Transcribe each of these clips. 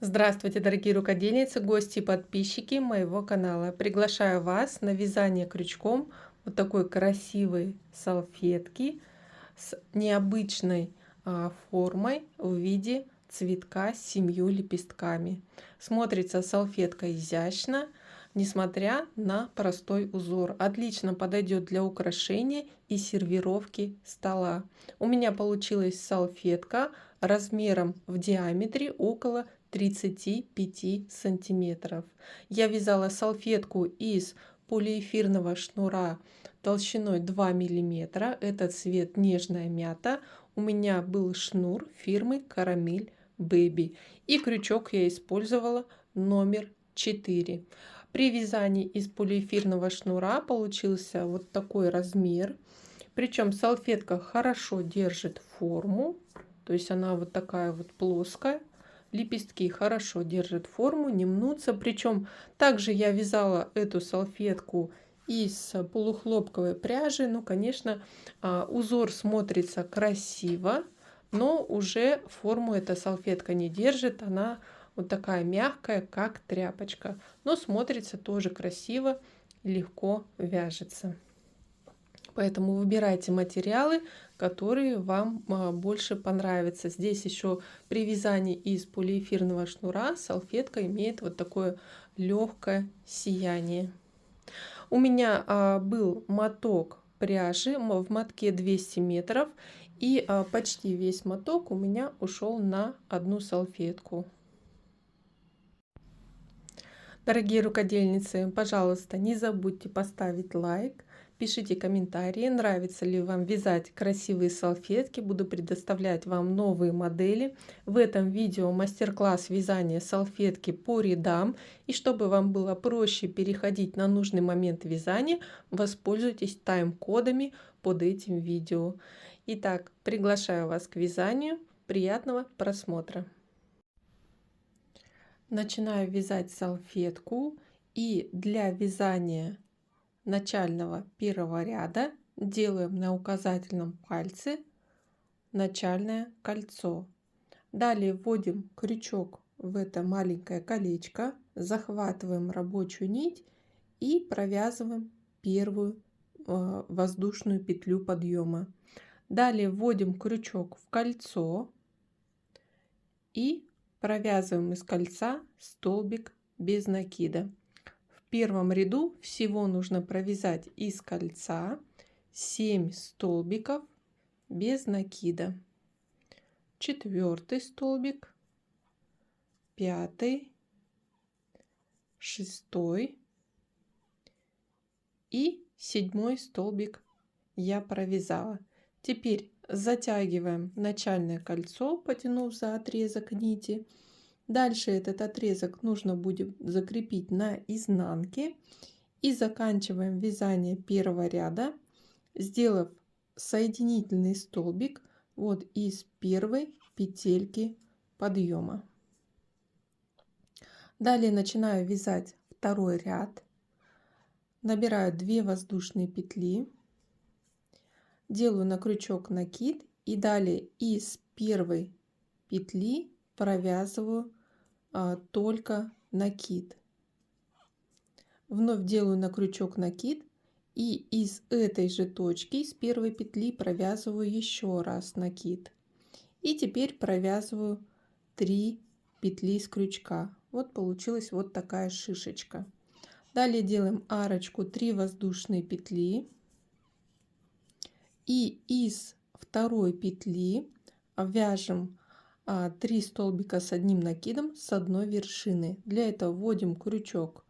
Здравствуйте, дорогие рукодельницы, гости и подписчики моего канала. Приглашаю вас на вязание крючком вот такой красивой салфетки с необычной формой в виде цветка с 7 лепестками. Смотрится салфетка изящно, несмотря на простой узор. Отлично подойдет для украшения и сервировки стола. У меня получилась салфетка размером в диаметре около 35 сантиметров. Я вязала салфетку из полиэфирного шнура толщиной 2 миллиметра. Это цвет нежная мята. У меня был шнур фирмы Карамель Бэби. И крючок я использовала номер 4. При вязании из полиэфирного шнура получился вот такой размер. Причем салфетка хорошо держит форму. То есть она вот такая вот плоская. Лепестки хорошо держат форму, не мнутся. Причем также я вязала эту салфетку из полухлопковой пряжи. Ну, конечно, узор смотрится красиво, но уже форму эта салфетка не держит. Она вот такая мягкая, как тряпочка. Но смотрится тоже красиво, легко вяжется. Поэтому выбирайте материалы, которые вам больше понравятся. Здесь еще при вязании из полиэфирного шнура салфетка имеет вот такое легкое сияние. У меня был моток пряжи, в мотке 200 метров, и почти весь моток у меня ушел на одну салфетку. Дорогие рукодельницы, пожалуйста, не забудьте поставить лайк, пишите комментарии, нравится ли вам вязать красивые салфетки. Буду предоставлять вам новые модели. В этом видео мастер-класс вязания салфетки по рядам. И чтобы вам было проще переходить на нужный момент вязания, воспользуйтесь тайм-кодами под этим видео. Итак, приглашаю вас к вязанию. Приятного просмотра! Начинаю вязать салфетку, и для вязания начального первого ряда делаем на указательном пальце начальное кольцо. Далее вводим крючок в это маленькое колечко, захватываем рабочую нить и провязываем первую воздушную петлю подъема. Далее вводим крючок в кольцо и провязываем из кольца столбик без накида. В первом ряду всего нужно провязать из кольца 7 столбиков без накида. 4 столбик, 5, 6 и 7 столбик я провязала. Теперь затягиваем начальное кольцо, потянув за отрезок нити. Дальше этот отрезок нужно будет закрепить на изнанке. И заканчиваем вязание первого ряда, сделав соединительный столбик вот из первой петельки подъема. Далее начинаю вязать второй ряд. Набираю 2 воздушные петли. Делаю на крючок накид и далее из первой петли провязываю только накид. Вновь делаю на крючок накид и из этой же точки, с первой петли, провязываю еще раз накид. И теперь провязываю 3 петли с крючка. Вот получилась вот такая шишечка. Далее делаем арочку 3 воздушные петли. И из второй петли вяжем 3 столбика с одним накидом с одной вершины. Для этого вводим крючок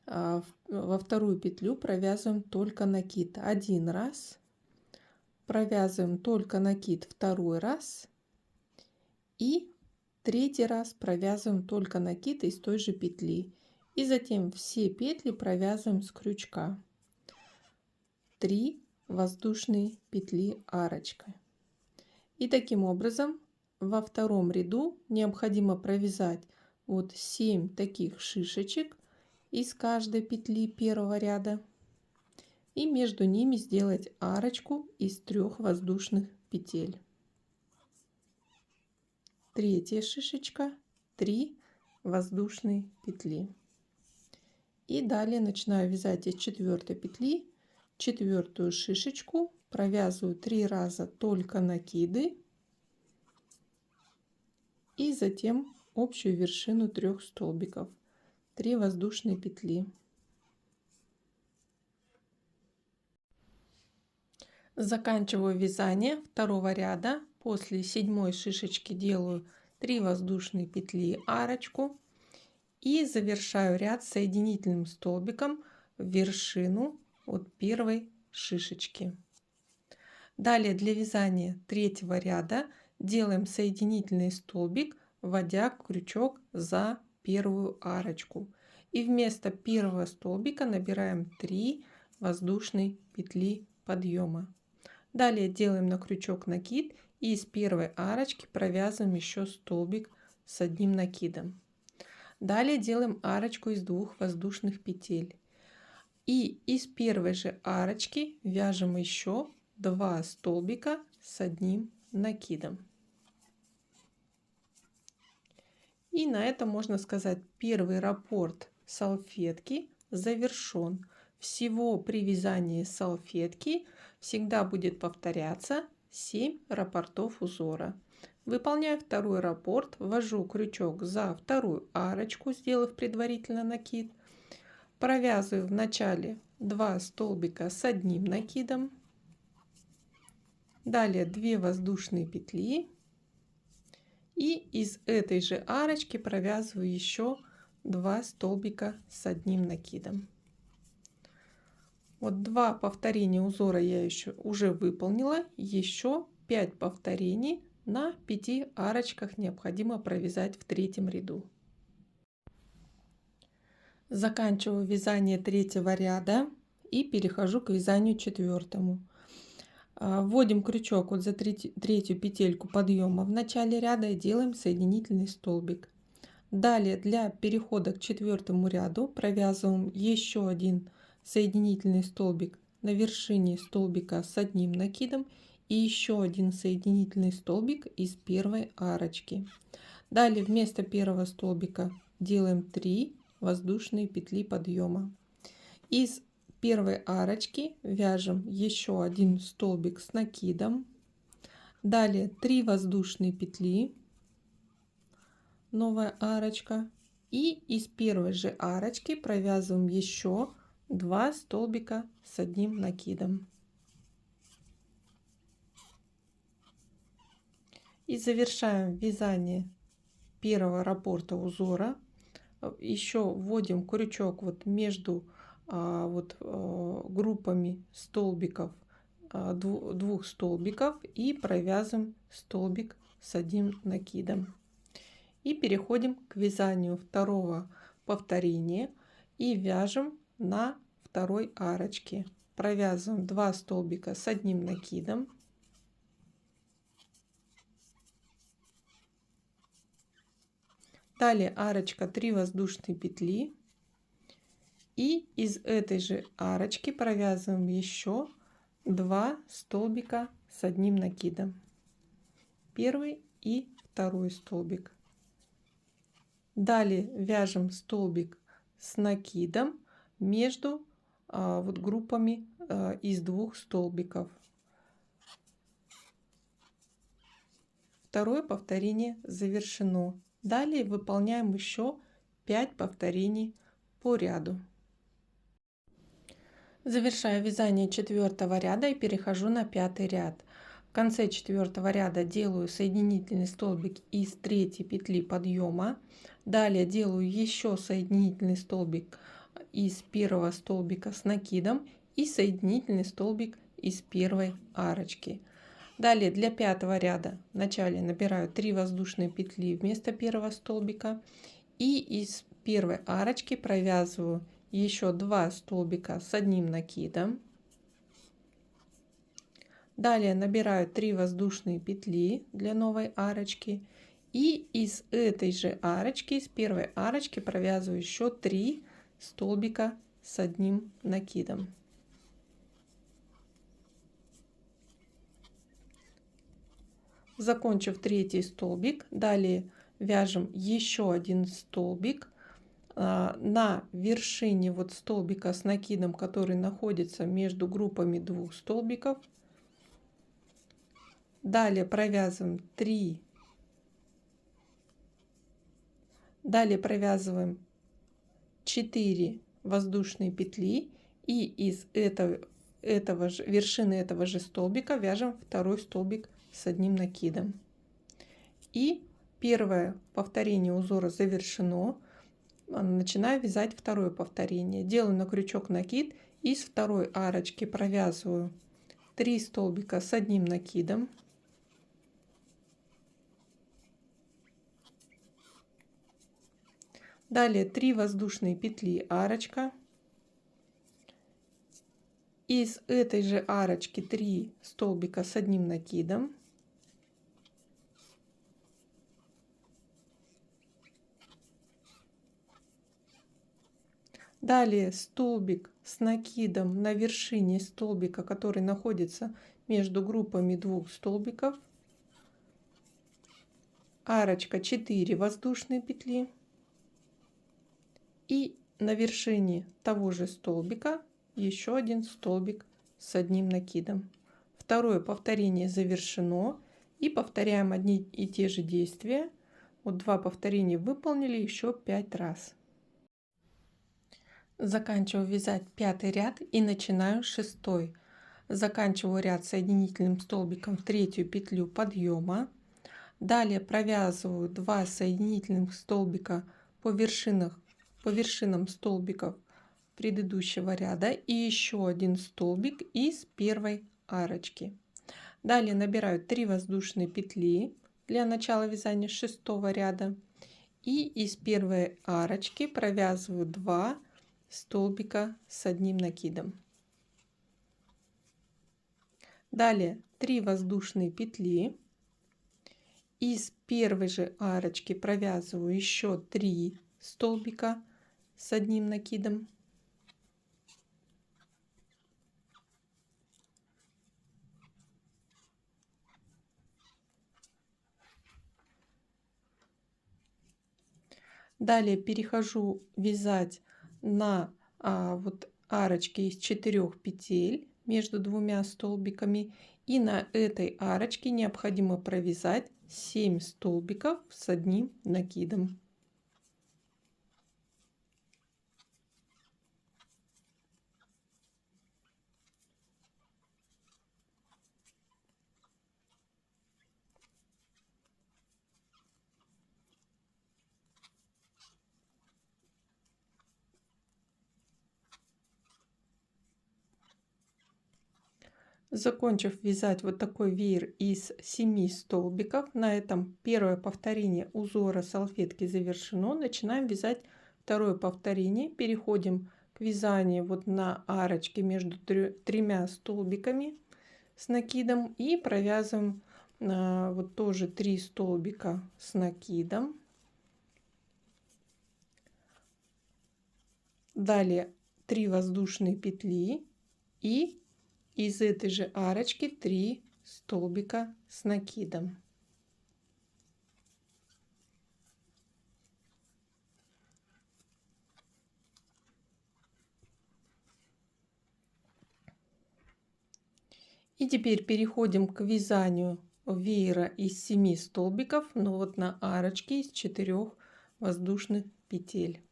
во вторую петлю, провязываем только накид один раз, провязываем только накид второй раз и третий раз провязываем только накид из той же петли. И затем все петли провязываем с крючка. 3 воздушные петли арочкой. И таким образом во втором ряду необходимо провязать вот 7 таких шишечек из каждой петли первого ряда и между ними сделать арочку из 3 воздушных петель. Третья шишечка, 3 воздушные петли. И далее начинаю вязать из 4 петли 4 шишечку, провязываю 3 раза только накиды и затем общую вершину 3 столбиков, 3 воздушные петли. Заканчиваю вязание второго ряда. После 7 шишечки делаю 3 воздушные петли, арочку, и завершаю ряд соединительным столбиком в вершину от первой шишечки. Далее для вязания третьего ряда делаем соединительный столбик, вводя крючок за первую арочку. И вместо первого столбика набираем 3 воздушные петли подъема. Далее делаем на крючок накид и из первой арочки провязываем еще столбик с одним накидом. Далее делаем арочку из 2 воздушных петель. И из первой же арочки вяжем еще 2 столбика с одним накидом. И на этом, можно сказать, первый раппорт салфетки завершен. Всего при вязании салфетки всегда будет повторяться 7 раппортов узора. Выполняю второй раппорт, ввожу крючок за вторую арочку, сделав предварительно накид. Провязываю в начале 2 столбика с одним накидом. Далее 2 воздушные петли. И из этой же арочки провязываю еще 2 столбика с одним накидом. Вот 2 повторения узора я уже выполнила. Еще 5 повторений на 5 арочках необходимо провязать в третьем ряду. Заканчиваю вязание третьего ряда и перехожу к вязанию четвертому. Вводим крючок вот за третью петельку подъема в начале ряда и делаем соединительный столбик. Далее для перехода к четвертому ряду провязываем еще один соединительный столбик на вершине столбика с одним накидом и еще один соединительный столбик из первой арочки. Далее вместо первого столбика делаем 3 воздушные петли подъема. Из первой арочки вяжем еще один столбик с накидом. Далее 3 воздушные петли, новая арочка, и из первой же арочки провязываем еще 2 столбика с одним накидом. И завершаем вязание первого раппорта узора. Еще вводим крючок вот между группами столбиков, 2 столбиков, и провязываем столбик с одним накидом. И переходим к вязанию второго повторения и вяжем на второй арочке. Провязываем 2 столбика с одним накидом. Далее арочка 3 воздушные петли. И из этой же арочки провязываем еще 2 столбика с одним накидом. Первый и второй столбик. Далее вяжем столбик с накидом между группами из 2 столбиков. Второе повторение завершено. Далее выполняем еще 5 повторений по ряду. Завершаю вязание 4-го ряда и перехожу на 5-й ряд. В конце 4-го ряда делаю соединительный столбик из 3-й петли подъема. Далее делаю еще соединительный столбик из первого столбика с накидом и соединительный столбик из первой арочки. Далее для 5-го ряда в начале набираю 3 воздушные петли вместо первого столбика и из первой арочки провязываю еще 2 столбика с одним накидом. Далее набираю 3 воздушные петли для новой арочки и из этой же арочки, из первой арочки, провязываю еще 3 столбика с одним накидом. Закончив 3-й столбик, далее вяжем еще один столбик на вершине вот столбика с накидом, который находится между группами двух столбиков. Далее провязываем 3. Далее провязываем 4 воздушные петли, и из этого же вершины этого же столбика вяжем второй столбик с одним накидом. И первое повторение узора завершено. Начинаю вязать второе повторение. Делаю на крючок накид, из второй арочки провязываю 3 столбика с одним накидом. Далее 3 воздушные петли, арочка. Из этой же арочки 3 столбика с одним накидом. Далее столбик с накидом на вершине столбика, который находится между группами двух столбиков. Арочка 4 воздушные петли. И на вершине того же столбика еще один столбик с одним накидом. Второе повторение завершено. И повторяем одни и те же действия. Вот 2 повторения выполнили, еще 5 раз. Заканчиваю вязать 5-й ряд и начинаю 6-й. Заканчиваю ряд соединительным столбиком в 3-ю петлю подъема. Далее провязываю 2 соединительных столбика по вершинам столбиков предыдущего ряда и еще один столбик из первой арочки. Далее набираю 3 воздушные петли для начала вязания 6-го ряда и из первой арочки провязываю 2 столбика с одним накидом. Далее 3 воздушные петли. Из первой же арочки провязываю еще 3 столбика с одним накидом. Далее перехожу вязать на вот арочке из 4 петель между двумя столбиками, и на этой арочке необходимо провязать 7 столбиков с одним накидом. Закончив вязать вот такой веер из 7 столбиков, на этом первое повторение узора салфетки завершено. Начинаем вязать второе повторение. Переходим к вязанию вот на арочке между тремя столбиками с накидом и провязываем вот тоже 3 столбика с накидом. Далее 3 воздушные петли и из этой же арочки 3 столбика с накидом. И теперь переходим к вязанию веера из 7 столбиков, но вот на арочке из 4 воздушных петель.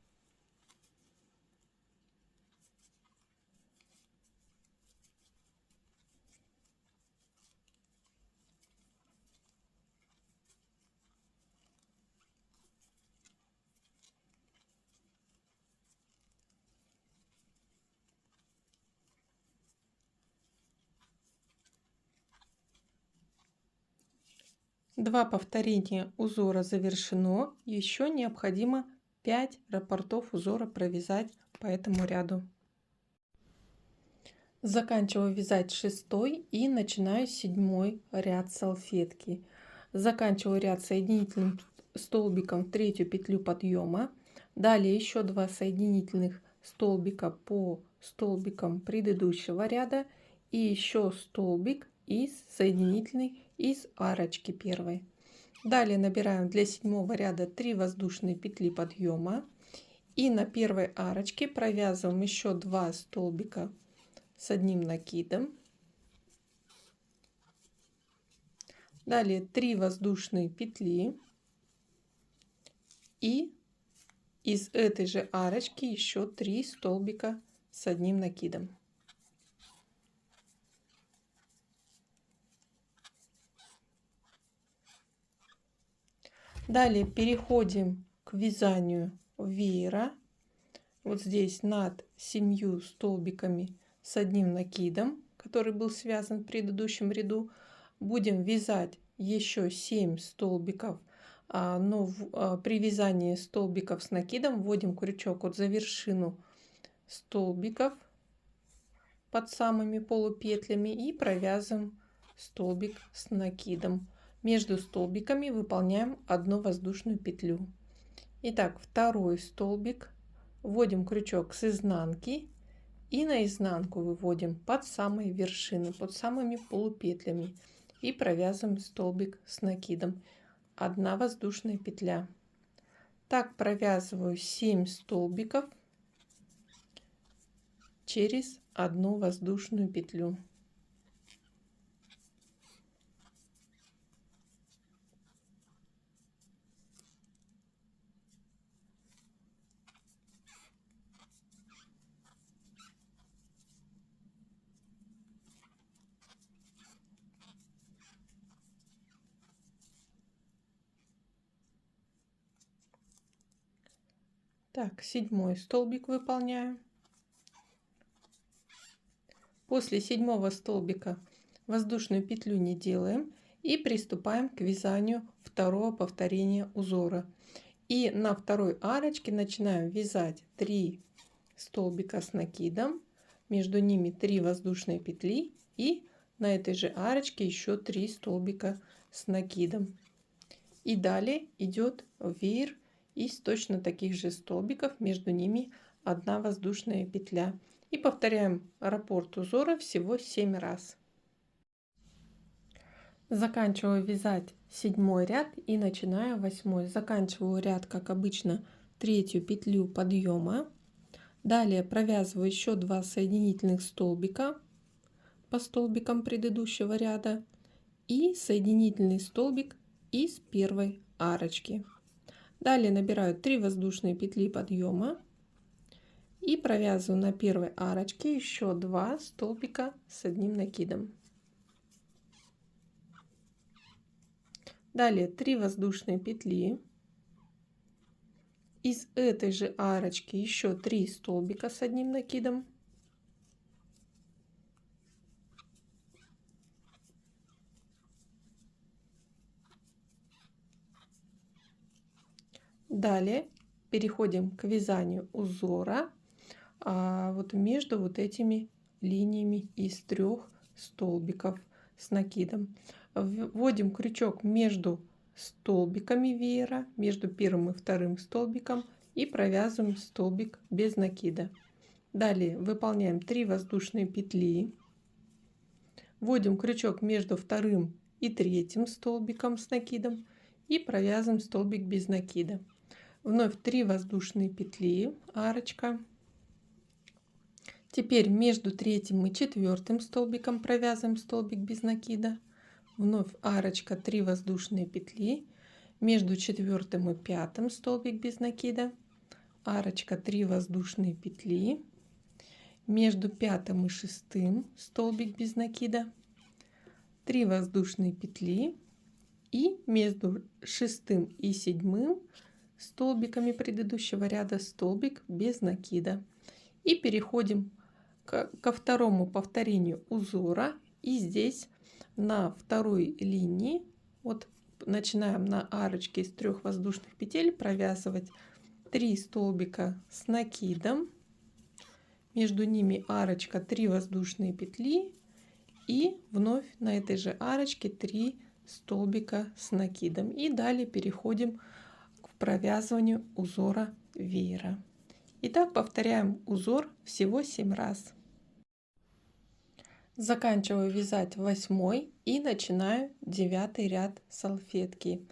Два повторения узора завершено. Еще необходимо 5 раппортов узора провязать по этому ряду. Заканчиваю вязать 6-й и начинаю 7-й ряд салфетки. Заканчиваю ряд соединительным столбиком в 3-ю петлю подъема. Далее еще 2 соединительных столбика по столбикам предыдущего ряда и еще столбик из соединительный из арочки первой. Далее набираем для 7-го ряда 3 воздушные петли подъема. И на первой арочке провязываем еще 2 столбика с одним накидом. Далее 3 воздушные петли. И из этой же арочки еще 3 столбика с одним накидом. Далее переходим к вязанию веера. Вот здесь над 7 столбиками с одним накидом, который был связан в предыдущем ряду, будем вязать еще 7 столбиков, но при вязании столбиков с накидом вводим крючок вот за вершину столбиков под самыми полупетлями и провязываем столбик с накидом. Между столбиками выполняем одну воздушную петлю. Итак, второй столбик, вводим крючок с изнанки и на изнанку выводим под самые вершины, под самыми полупетлями и провязываем столбик с накидом. Одна воздушная петля. Так провязываю 7 столбиков через одну воздушную петлю. Так, 7-й столбик выполняю. После 7-го столбика воздушную петлю не делаем и приступаем к вязанию второго повторения узора. И на второй арочке начинаем вязать 3 столбика с накидом, между ними 3 воздушные петли и на этой же арочке еще 3 столбика с накидом. И далее идет веер из точно таких же столбиков, между ними 1 воздушная петля. И повторяем раппорт узора всего 7 раз. Заканчиваю вязать 7-й ряд и начинаю 8-й. Заканчиваю ряд, как обычно, 3-ю петлю подъема. Далее провязываю еще 2 соединительных столбика по столбикам предыдущего ряда и соединительный столбик из первой арочки. Далее набираю 3 воздушные петли подъема и провязываю на первой арочке еще 2 столбика с одним накидом. Далее 3 воздушные петли. Из этой же арочки еще 3 столбика с одним накидом. Далее переходим к вязанию узора вот между вот этими линиями из 3 столбиков с накидом. Вводим крючок между столбиками веера, между первым и вторым столбиком и провязываем столбик без накида. Далее выполняем 3 воздушные петли, вводим крючок между вторым и третьим столбиком с накидом и провязываем столбик без накида. Вновь 3 воздушные петли, арочка. Теперь между третьим и четвертым столбиком провязываем столбик без накида. Вновь арочка, 3 воздушные петли. Между четвертым и пятым столбик без накида. Арочка, 3 воздушные петли. Между пятым и шестым столбик без накида. 3 воздушные петли. И между шестым и седьмым столбиками предыдущего ряда столбик без накида. И переходим ко второму повторению узора. И здесь на второй линии вот начинаем на арочке из 3 воздушных петель провязывать 3 столбика с накидом. Между ними арочка, 3 воздушные петли. И вновь на этой же арочке 3 столбика с накидом. И далее переходим к провязыванию узора веера. Итак, повторяем узор всего 7 раз. Заканчиваю вязать 8-й и начинаю 9-й ряд салфетки.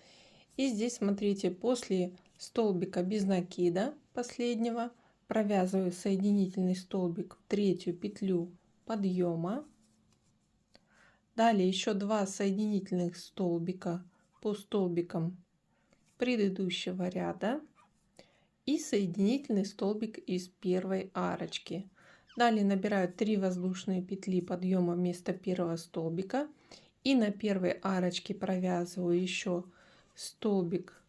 И здесь, смотрите, после столбика без накида последнего провязываю соединительный столбик в третью петлю подъема. Далее еще 2 соединительных столбика по столбикам предыдущего ряда и соединительный столбик из первой арочки. Далее набираю 3 воздушные петли подъема вместо первого столбика и на первой арочке провязываю еще столбик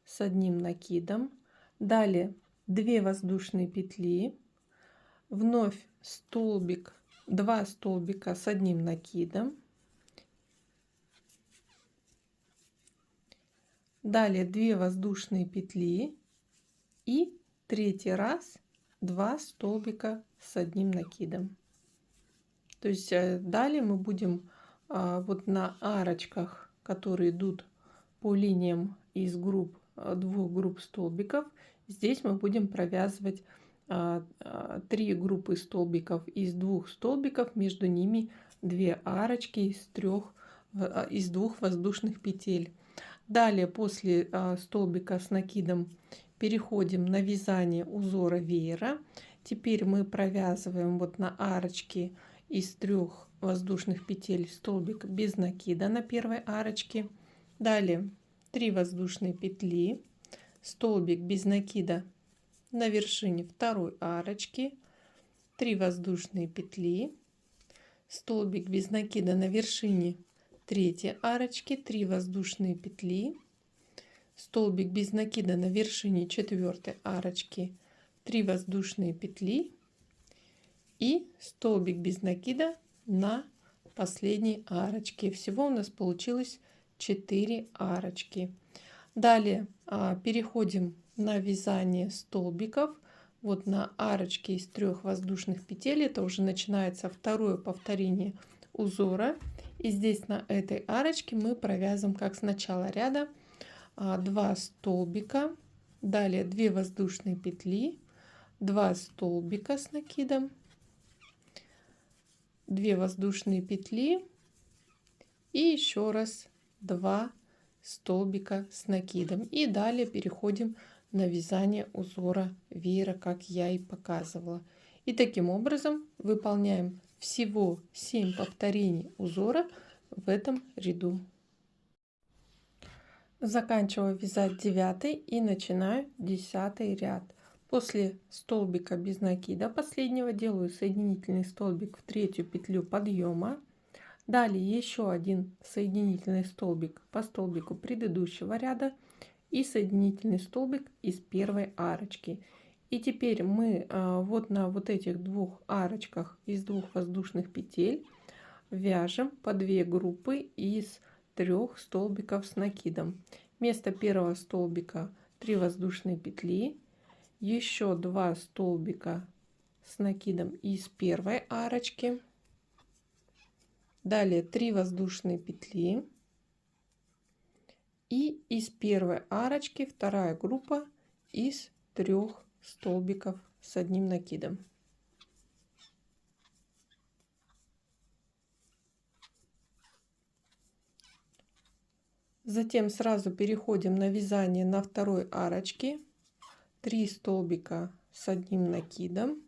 с одним накидом. Далее 2 воздушные петли, вновь столбик, 2 столбика с одним накидом. Далее 2 воздушные петли и третий раз 2 столбика с одним накидом. То есть далее мы будем вот на арочках, которые идут по линиям из групп, 2 групп столбиков, здесь мы будем провязывать 3 группы столбиков из 2 столбиков, между ними 2 арочки из 2 воздушных петель. Далее после столбика с накидом переходим на вязание узора веера. Теперь мы провязываем вот на арочке из 3 воздушных петель столбик без накида на первой арочке. Далее 3 воздушные петли, столбик без накида на вершине второй арочки, 3 воздушные петли, столбик без накида на вершине третьей арочки, 3 воздушные петли, столбик без накида на вершине четвертой арочки, 3 воздушные петли и столбик без накида на последней арочке. Всего у нас получилось 4 арочки. Далее переходим на вязание столбиков. Вот на арочке из 3 воздушных петель, это уже начинается второе повторение узора. И здесь на этой арочке мы провязываем, как с начала ряда, 2 столбика, далее 2 воздушные петли, 2 столбика с накидом, 2 воздушные петли и еще раз 2 столбика с накидом. И далее переходим на вязание узора веера, как я и показывала. И таким образом выполняем всего 7 повторений узора в этом ряду. Заканчиваю вязать 9 и начинаю 10 ряд. После столбика без накида последнего делаю соединительный столбик в третью петлю подъема. Далее еще один соединительный столбик по столбику предыдущего ряда и соединительный столбик из первой арочки. И теперь мы вот на вот этих 2 арочках из 2 воздушных петель вяжем по 2 группы из 3 столбиков с накидом. Вместо первого столбика 3 воздушные петли, еще 2 столбика с накидом из первой арочки, далее 3 воздушные петли и из первой арочки вторая группа из 3 столбиков с одним накидом. Затем сразу переходим на вязание на второй арочке, 3 столбика с одним накидом,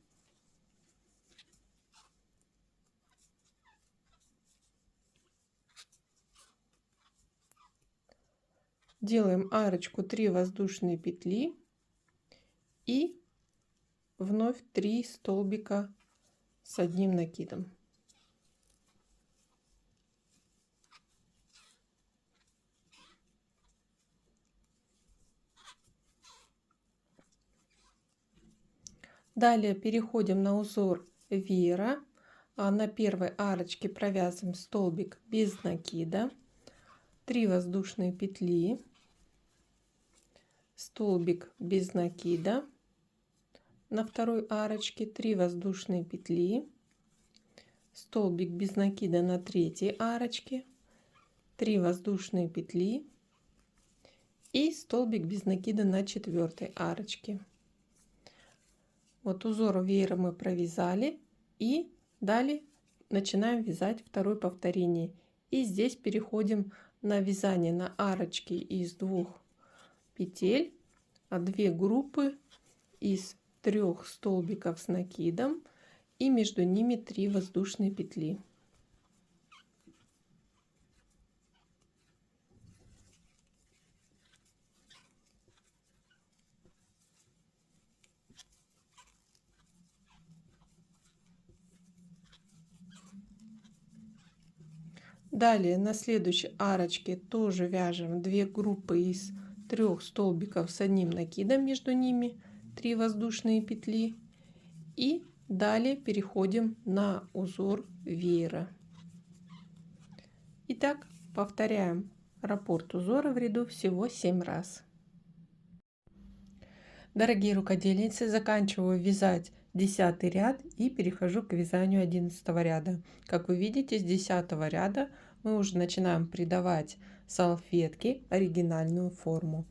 делаем арочку 3 воздушные петли и вновь 3 столбика с одним накидом. Далее переходим на узор веера. На первой арочке провязываем столбик без накида, 3 воздушные петли, столбик без накида, на второй арочке 3 воздушные петли, столбик без накида на третьей арочке, 3 воздушные петли и столбик без накида на четвертой арочке. Вот узор веера мы провязали и далее начинаем вязать второе повторение. И здесь переходим на вязание на арочки из 2 петель, 2 группы из 3 столбиков с накидом и между ними 3 воздушные петли. Далее на следующей арочке тоже вяжем 2 группы из 3 столбиков с одним накидом, между ними 3 воздушные петли. И далее переходим на узор веера. Итак, повторяем раппорт узора в ряду всего 7 раз. Дорогие рукодельницы, заканчиваю вязать 10 ряд и перехожу к вязанию 11 ряда. Как вы видите, с 10 ряда мы уже начинаем придавать салфетке оригинальную форму.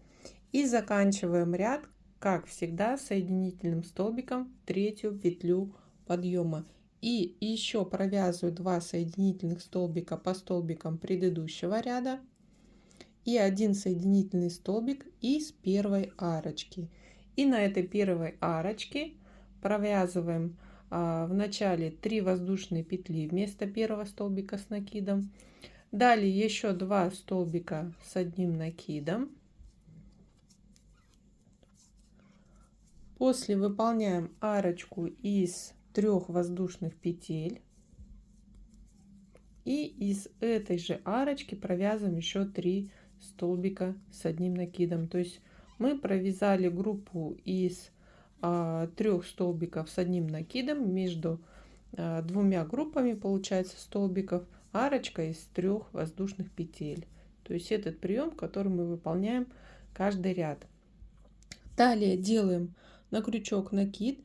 И заканчиваем ряд, как всегда, соединительным столбиком в 3-ю петлю подъема. И еще провязываю 2 соединительных столбика по столбикам предыдущего ряда и 1 соединительный столбик из первой арочки. И на этой первой арочке провязываем в начале 3 воздушные петли вместо первого столбика с накидом. Далее еще 2 столбика с одним накидом. После выполняем арочку из 3 воздушных петель. И из этой же арочки провязываем еще 3 столбика с одним накидом. То есть мы провязали группу из 3 столбиков с одним накидом между 2 группами, получается, столбиков, арочка из 3 воздушных петель. То есть этот прием, который мы выполняем каждый ряд. Далее делаем на крючок накид.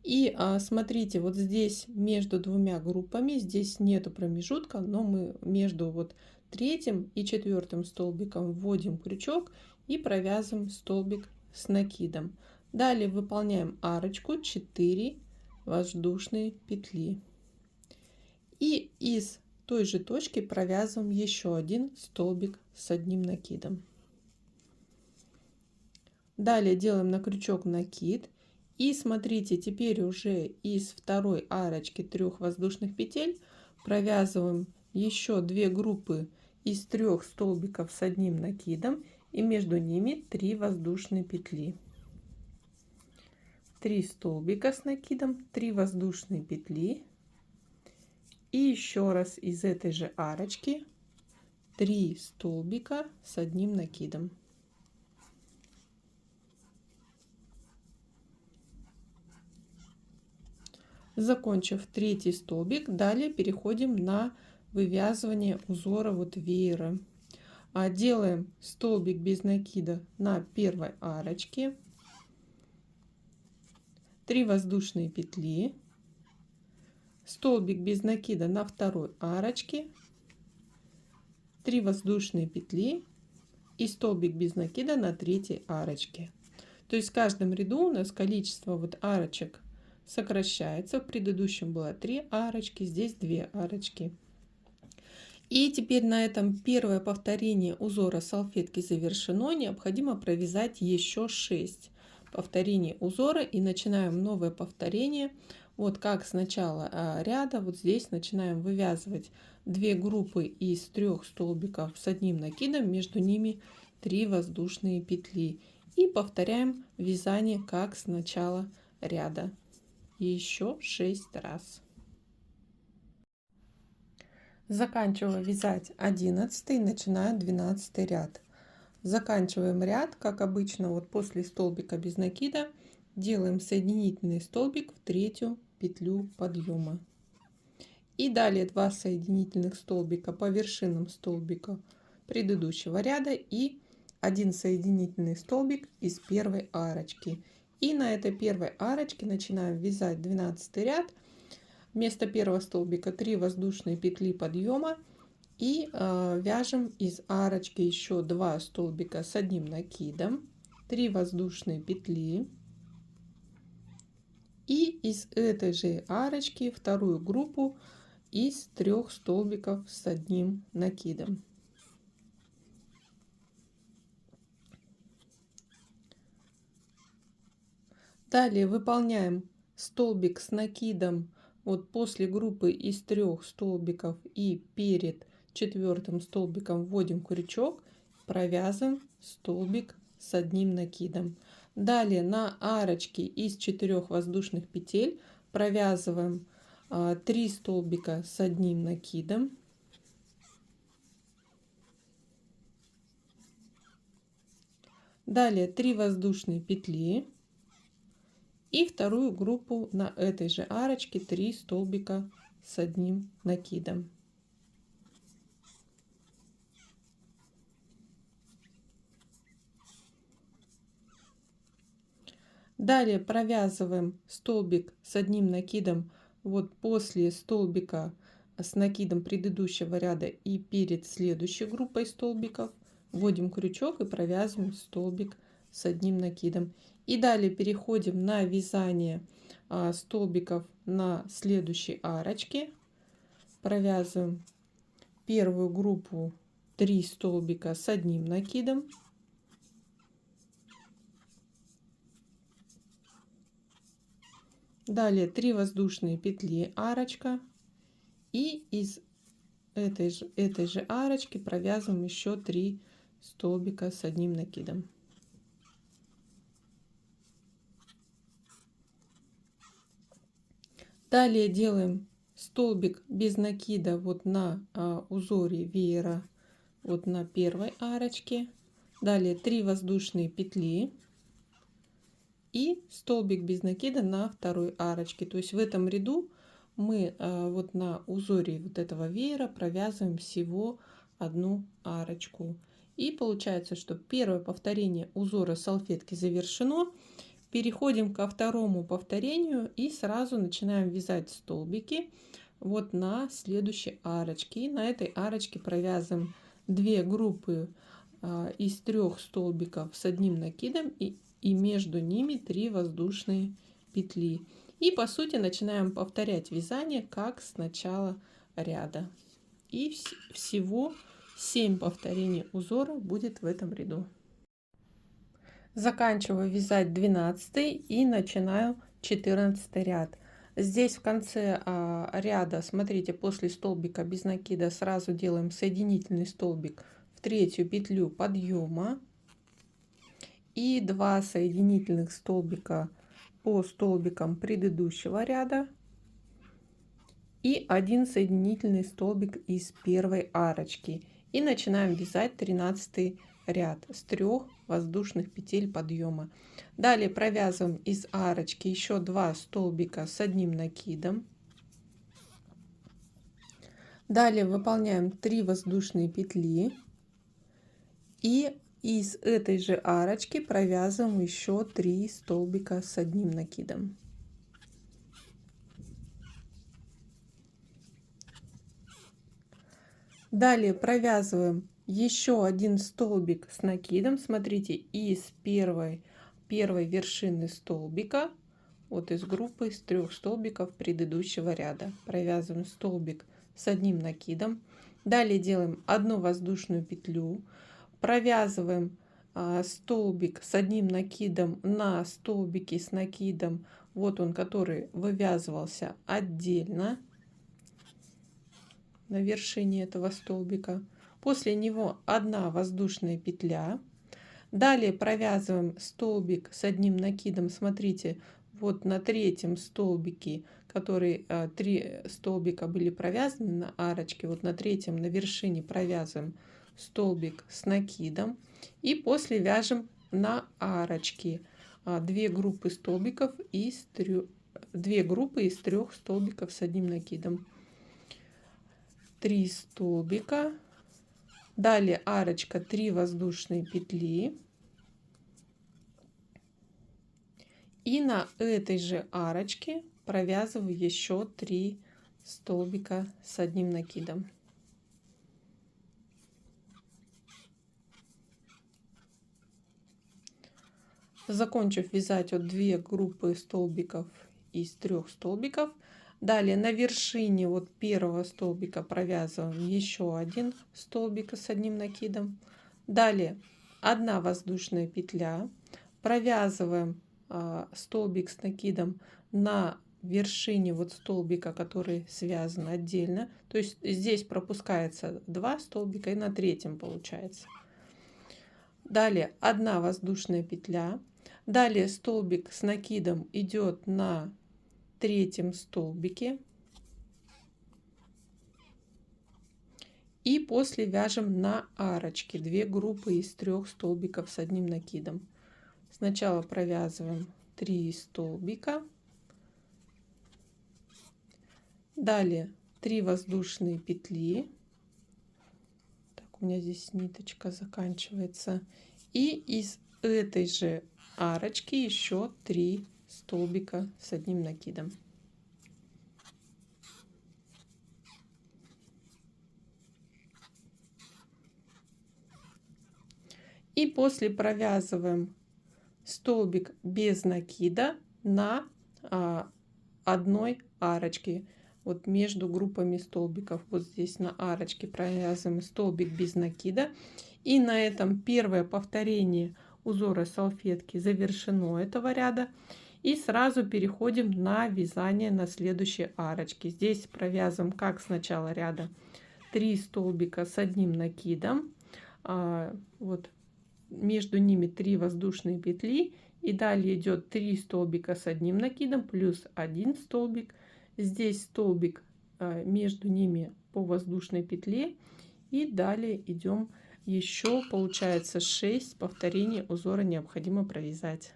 И смотрите, вот здесь между 2 группами, здесь нету промежутка, но мы между вот 3-м и 4-м столбиком вводим крючок и провязываем столбик с накидом. Далее выполняем арочку 4 воздушные петли. И из той же точки провязываем еще 1 столбик с одним накидом. Далее делаем на крючок накид. И смотрите, теперь уже из второй арочки 3 воздушных петель провязываем еще 2 группы из 3 столбиков с одним накидом и между ними 3 воздушные петли. 3 столбика с накидом, 3 воздушные петли. И еще раз из этой же арочки 3 столбика с одним накидом. Закончив 3-й столбик, далее переходим на вывязывание узора вот веера. Делаем столбик без накида на первой арочке, 3 воздушные петли, столбик без накида на второй арочке, 3 воздушные петли и столбик без накида на 3-й арочке. То есть в каждом ряду у нас количество вот арочек сокращается. В предыдущем было 3 арочки, здесь 2 арочки. И теперь на этом первое повторение узора салфетки завершено. Необходимо провязать еще 6 повторений узора и начинаем новое повторение. Вот как с начала ряда, вот здесь начинаем вывязывать 2 группы из 3 столбиков с одним накидом, между ними 3 воздушные петли. И повторяем вязание как с начала ряда. Еще 6 раз. Заканчиваю вязать 11 и начинаю 12 ряд. Заканчиваем ряд, как обычно, вот после столбика без накида делаем соединительный столбик в 3-ю петлю подъема. И далее 2 соединительных столбика по вершинам столбика предыдущего ряда и 1 соединительный столбик из первой арочки. И на этой первой арочке начинаем вязать 12 ряд. Вместо первого столбика 3 воздушные петли подъема и вяжем из арочки еще 2 столбика с одним накидом, 3 воздушные петли и из этой же арочки вторую группу из 3 столбиков с одним накидом. Далее выполняем столбик с накидом вот после группы из 3 столбиков и перед 4-м столбиком вводим крючок, провязываем столбик с одним накидом. Далее на арочке из 4 воздушных петель провязываем 3 столбика с одним накидом. Далее 3 воздушные петли. И вторую группу на этой же арочке 3 столбика с одним накидом. Далее провязываем столбик с одним накидом вот после столбика с накидом предыдущего ряда и перед следующей группой столбиков. Вводим крючок и провязываем столбик с одним накидом. И далее переходим на вязание столбиков на следующей арочке. Провязываем первую группу 3 столбика с одним накидом. Далее 3 воздушные петли, арочка. И из этой же арочки провязываем еще 3 столбика с одним накидом. Далее делаем столбик без накида вот на узоре веера, вот на первой арочке. Далее 3 воздушные петли и столбик без накида на второй арочке. То есть в этом ряду мы вот на узоре вот этого веера провязываем всего одну арочку. И получается, что первое повторение узора салфетки завершено. Переходим ко второму повторению и сразу начинаем вязать столбики вот на следующей арочке. И на этой арочке провязываем 2 группы из 3 столбиков с одним накидом и между ними 3 воздушные петли. И по сути начинаем повторять вязание как с начала ряда. И всего 7 повторений узора будет в этом ряду. Заканчиваю вязать 12 и начинаю 14 ряд. Здесь в конце ряда, смотрите, после столбика без накида сразу делаем соединительный столбик в 3-ю петлю подъема и 2 соединительных столбика по столбикам предыдущего ряда и 1 соединительный столбик из первой арочки. И начинаем вязать 13 ряд с 3 воздушных петель подъема. Далее провязываем из арочки еще 2 столбика с одним накидом. Далее выполняем 3 воздушные петли и из этой же арочки провязываем еще 3 столбика с одним накидом. Далее провязываем еще 1 столбик с накидом, смотрите, из первой вершины столбика, вот из группы из 3 столбиков предыдущего ряда. Провязываем столбик с одним накидом. Далее делаем 1 воздушную петлю, провязываем столбик с одним накидом на столбике с накидом, вот он, который вывязывался отдельно на вершине этого столбика. После него 1 воздушная петля. Далее провязываем столбик с одним накидом. Смотрите, вот на 3-м столбике, который 3 столбика были провязаны на арочке, вот на 3-м на вершине провязываем столбик с накидом. И после вяжем на арочке 2 группы столбиков из 3 столбиков с одним накидом. 3 столбика. Далее арочка, 3 воздушные петли. И на этой же арочке провязываю еще 3 столбика с одним накидом. Закончив вязать вот 2 группы столбиков из 3 столбиков, далее на вершине вот первого столбика провязываем еще 1 столбик с одним накидом. Далее 1 воздушная петля, провязываем столбик с накидом на вершине вот столбика, который связан отдельно. То есть здесь пропускается 2 столбика и на третьем получается. Далее 1 воздушная петля. Далее столбик с накидом идет на третьем столбике. И после вяжем на арочке 2 группы из 3 столбиков с одним накидом. Сначала провязываем 3 столбика. Далее 3 воздушные петли. Так, у меня здесь ниточка заканчивается. И из этой же арочки еще 3 столбика с одним накидом. И после провязываем столбик без накида на одной арочке. Вот между группами столбиков. Вот здесь на арочке провязываем столбик без накида. И на этом первое повторение узора салфетки завершено этого ряда. И сразу переходим на вязание на следующей арочке. Здесь провязываем, как с начала ряда, 3 столбика с одним накидом. Вот между ними 3 воздушные петли. И далее идет 3 столбика с одним накидом плюс 1 столбик. Здесь столбик между ними по воздушной петле. И далее идем еще, получается, 6 повторений узора необходимо провязать.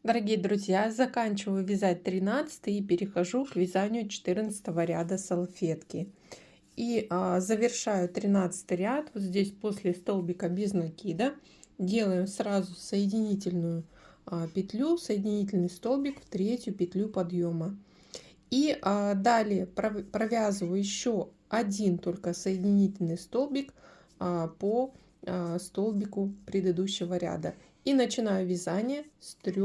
Дорогие друзья, заканчиваю вязать 13 и перехожу к вязанию 14 ряда салфетки. И завершаю 13 ряд. Вот здесь после столбика без накида делаем сразу соединительную петлю, соединительный столбик в третью петлю подъема. И далее провязываю еще один только соединительный столбик по столбику предыдущего ряда. И начинаю вязание с 3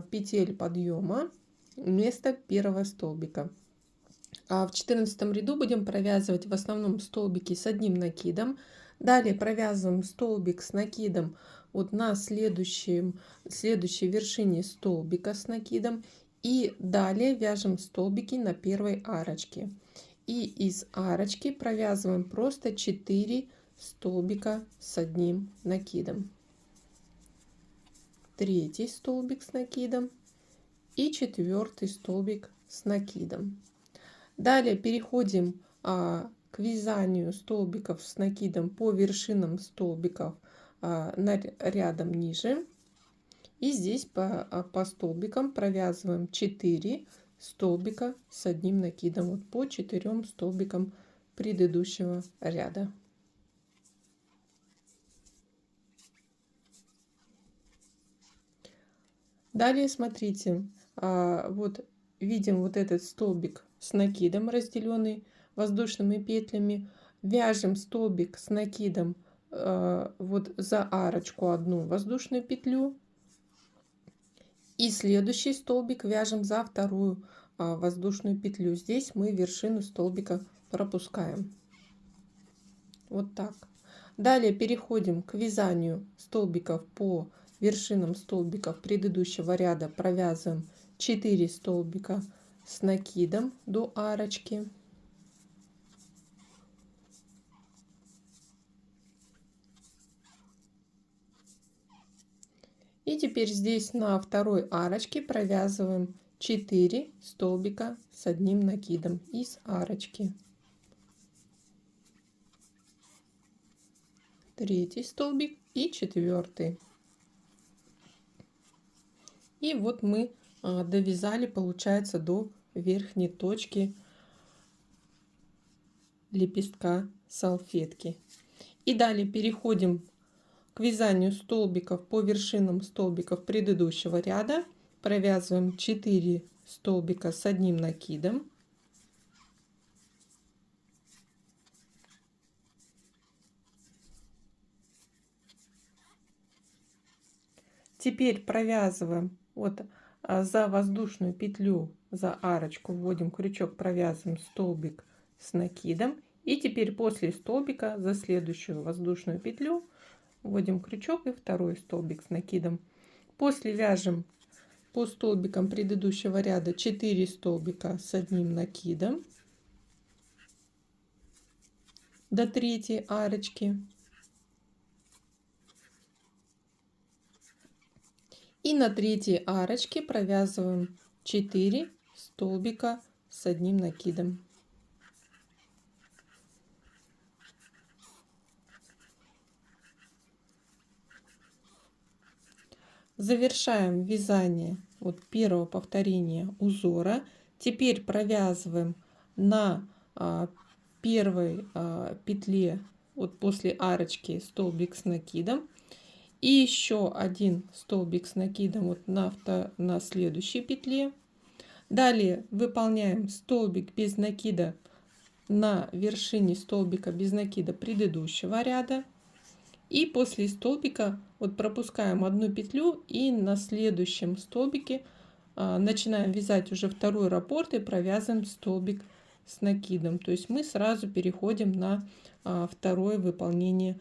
петель подъема вместо первого столбика. В 14 ряду будем провязывать в основном столбики с одним накидом. Далее провязываем столбик с накидом вот на следующей вершине столбика с накидом. И далее вяжем столбики на первой арочке. И из арочки провязываем просто 4 столбика с одним накидом. Третий столбик с накидом и 4 столбик с накидом. Далее переходим к вязанию столбиков с накидом по вершинам столбиков рядом ниже. И здесь по столбикам провязываем 4 столбика с одним накидом, вот по 4 столбикам предыдущего ряда. Далее смотрите, вот видим вот этот столбик с накидом, разделенный воздушными петлями. Вяжем столбик с накидом вот за арочку одну воздушную петлю. И следующий столбик вяжем за вторую воздушную петлю. Здесь мы вершину столбика пропускаем. Вот так. Далее переходим к вязанию столбиков по вершинам столбиков предыдущего ряда. Провязываем 4 столбика с накидом до арочки. И теперь здесь на второй арочке провязываем 4 столбика с одним накидом из арочки. Третий столбик и 4. И вот мы довязали, получается, до верхней точки лепестка салфетки. И далее переходим к вязанию столбиков по вершинам столбиков предыдущего ряда. Провязываем 4 столбика с одним накидом. Теперь провязываем вот за воздушную петлю, за арочку вводим крючок, провязываем столбик с накидом. И теперь после столбика за следующую воздушную петлю вводим крючок и второй столбик с накидом. После вяжем по столбикам предыдущего ряда 4 столбика с одним накидом до третьей арочки. И на третьей арочке провязываем 4 столбика с одним накидом. Завершаем вязание вот первого повторения узора. Теперь провязываем на первой петле вот после арочки столбик с накидом. И еще один столбик с накидом вот на следующей петле. Далее выполняем столбик без накида на вершине столбика без накида предыдущего ряда. И после столбика вот пропускаем одну петлю и на следующем столбике начинаем вязать уже второй раппорт и провязываем столбик с накидом. То есть мы сразу переходим на второе выполнение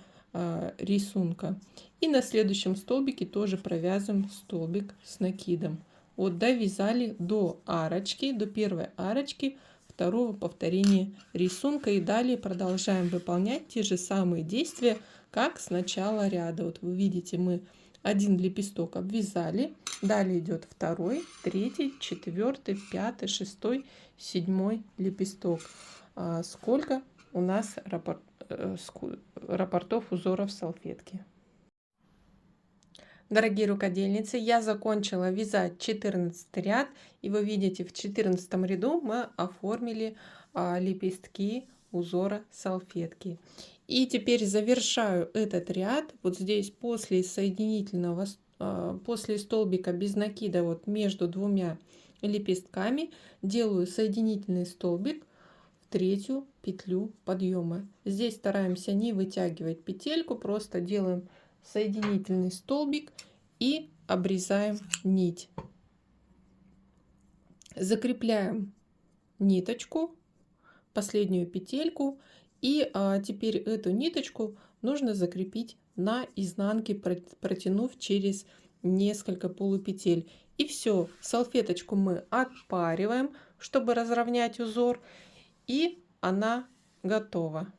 рисунка. И на следующем столбике тоже провязываем столбик с накидом. Вот довязали до арочки, до первой арочки второго повторения рисунка. И далее продолжаем выполнять те же самые действия, как с начала ряда. Вот вы видите, мы один лепесток обвязали, далее идет второй, третий, четвертый, пятый, шестой, седьмой лепесток. Сколько у нас раппортов узоров салфетки? Дорогие рукодельницы, я закончила вязать 14 ряд, и вы видите, в 14 ряду мы оформили лепестки узора салфетки. И теперь завершаю этот ряд вот здесь после соединительного, после столбика без накида вот между двумя лепестками делаю соединительный столбик в третью петлю подъема. Здесь стараемся не вытягивать петельку, просто делаем соединительный столбик и обрезаем нить. Закрепляем ниточку, последнюю петельку, и теперь эту ниточку нужно закрепить на изнанке, протянув через несколько полупетель. И все, салфеточку мы отпариваем, чтобы разровнять узор, и она готова.